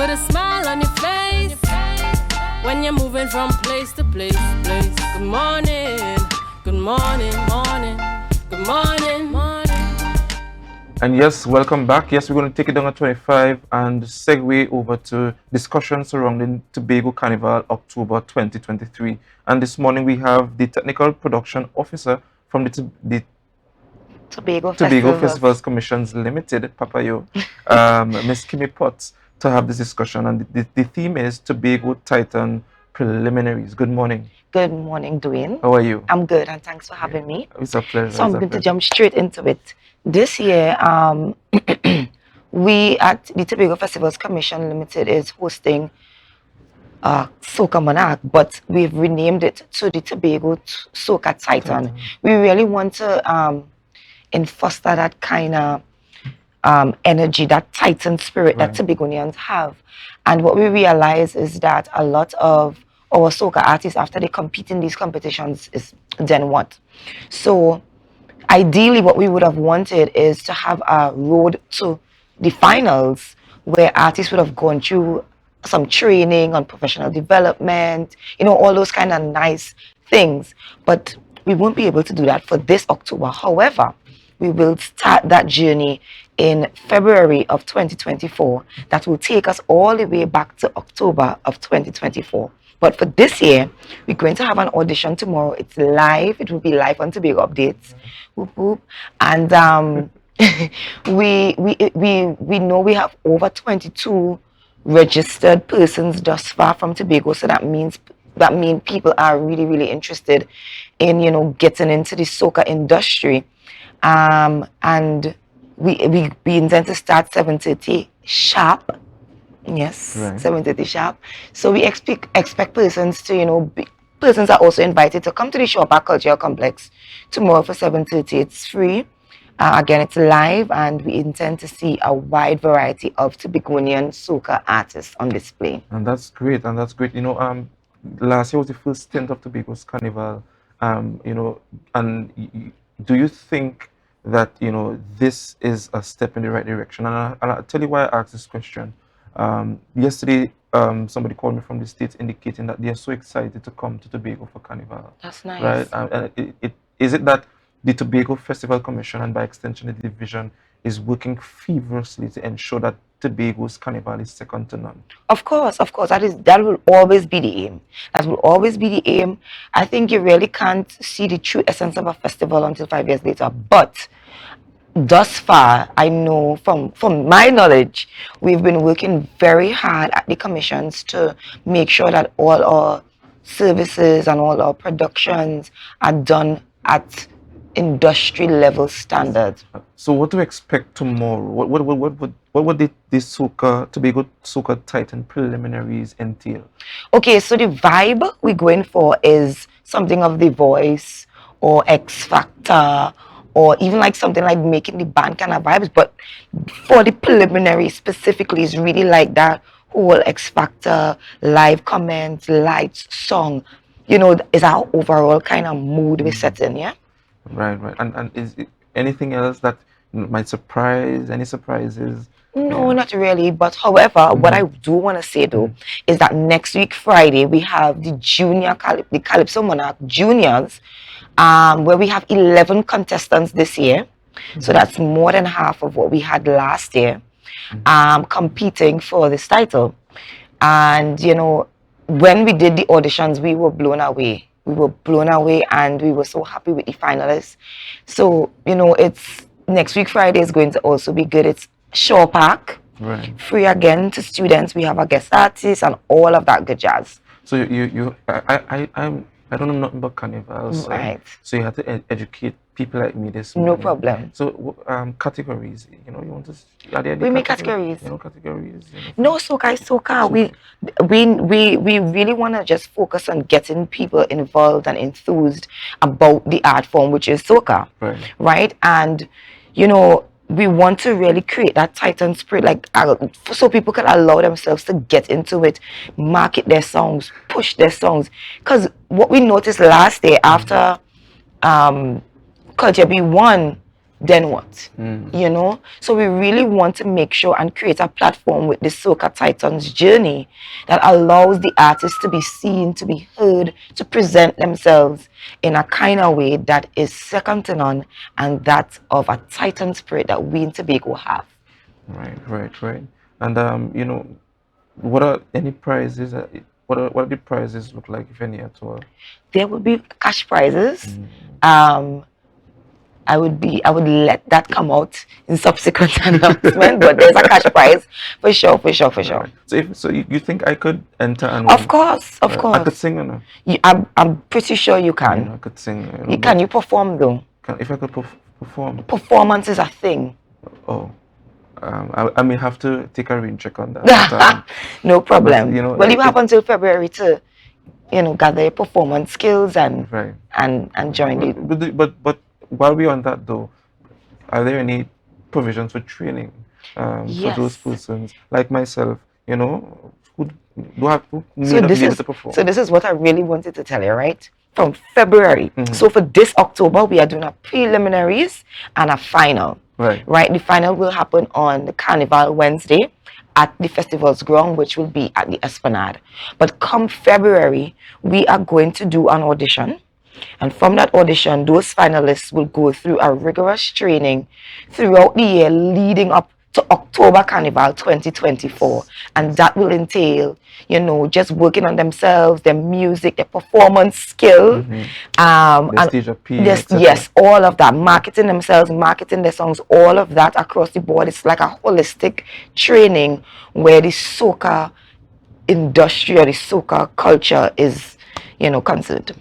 put a smile on your face when you're moving from place to place. Good morning, good morning, morning, good morning, morning. And yes, welcome back. Yes, we're going to take it down at 25 and segue over to discussion surrounding Tobago Carnival October 2023. And this morning we have the Technical Production Officer from the Tobago Festivals Commissions Limited, Papayo, Miss Kimmie Potts, to have this discussion. And the theme is Tobago Titan Preliminaries. Good morning. Good morning, Dwayne. How are you? I'm good, and thanks for having me. It's a pleasure. So I'm going to jump straight into it. This year, we at the Tobago Festivals Commission Limited is hosting Soca Monarch, but we've renamed it to the Tobago Soca Titan. We really want to foster that kind of energy, that Titan spirit that Tobagonians have. And what we realize is that a lot of our soca artists, after they compete in these competitions, is then what? So ideally, what we would have wanted is to have a road to the finals where artists would have gone through some training on professional development, all those kind of nice things. But we won't be able to do that for this October. However, we will start that journey in February of 2024. That will take us all the way back to October of 2024. But for this year, we're going to have an audition tomorrow. It's live. It will be live on Tobago Updates. Whoop, whoop. And we know we have over 22 registered persons thus far from Tobago. So that means people are really, really interested in getting into the soca industry. And we intend to start 7:30 sharp. Yes, 7:30 sharp. So we expect persons to, persons are also invited to come to the Shaw Park Cultural Complex tomorrow for 7:30. It's free. Again, it's live, and we intend to see a wide variety of Tobagonian soca artists on display. And that's great. Last year was the first stint of Tobago's Carnival. And do you think that this is a step in the right direction? And I'll tell you why I asked this question. Yesterday, somebody called me from the States indicating that they are so excited to come to Tobago for Carnival. That's nice. Right? Is it that the Tobago Festival Commission, and by extension the division, is working feverishly to ensure that Tobago's Carnival is second to none? Of course. That will always be the aim. That will always be the aim. I think you really can't see the true essence of a festival until 5 years later. But thus far, I know from my knowledge, we've been working very hard at the commissions to make sure that all our services and all our productions are done at industry level standards. So what to expect tomorrow? What would the Tobago Soca Titan Preliminaries entail? Okay, so the vibe we're going for is something of The Voice or X Factor, or even like something like Making the Band kind of vibes. But for the preliminary specifically, is really like that whole X Factor, live comments, lights, song, is our overall kind of mood we set in, yeah? Right. And is it anything else that might surprise? Any surprises? No, not really. But however, what I do want to say though is that next week Friday we have the the Calypso Monarch Juniors, where we have 11 contestants this year. So that's more than half of what we had last year, competing for this title. And when we did the auditions, we were blown away. And we were so happy with the finalists. So, it's next week Friday is going to also be good. It's Shaw Park, free again to students. We have a guest artist and all of that good jazz. So I don't know nothing about Carnival. So you have to educate people like me this morning. No problem. So categories, you want to... We make categories. Categories. No, soca is soca. We really want to just focus on getting people involved and enthused about the art form, which is soca. Right? And, we want to really create that Titan spirit, so people can allow themselves to get into it, market their songs, push their songs. Because what we noticed last year after Culture B won, then what? You know, so we really want to make sure and create a platform with the Soca Titans journey that allows the artists to be seen, to be heard, to present themselves in a kind of way that is second to none, and that of a Titan spirit that we in Tobago have. Right. And you know, what are any prizes? What are the prizes look like, if any at all? There will be cash prizes. I would let that come out in subsequent announcement, but there's a cash prize for sure. Right. So you think I could enter and Of win? course. I could sing or no? I'm pretty sure you can. I could sing. Can you perform though? If I could perform. Performance is a thing. Oh, I may have to take a rain check on that. But, no problem. But, you know, well, you have until February to, gather your performance skills and join it. But while we're on that though, are there any provisions for training for those persons like myself? You know, who may not be able to perform. So this is what I really wanted to tell you, right? From February. So for this October, we are doing a preliminaries and a final. Right. The final will happen on the Carnival Wednesday at the festival's ground, which will be at the Esplanade. But come February, we are going to do an audition. And from that audition, those finalists will go through a rigorous training throughout the year leading up to October Carnival 2024. And that will entail, just working on themselves, their music, their performance skill. Stage appeal, yes, all of that. Marketing themselves, marketing their songs, all of that across the board. It's like a holistic training where the soca industry or the soca culture is, concerned.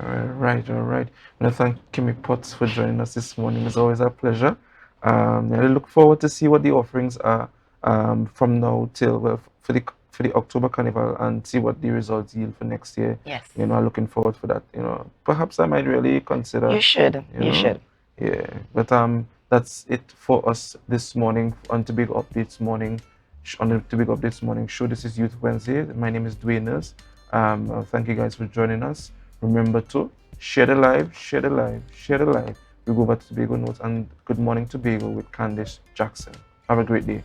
All right. I want to thank Kimmie Potts for joining us this morning. It's always a pleasure. I look forward to see what the offerings are from now till for the October Carnival and see what the results yield for next year. Yes. I'm looking forward for that. Perhaps I might really consider. You should. You should. Yeah. But that's it for us this morning on Tobago Updates morning. On the Tobago Updates morning show. This is Youth Wednesday. My name is Dwayne. Thank you guys for joining us. Remember to share the live. We go back to Tobago Notes and Good Morning Tobago with Candice Jackson. Have a great day.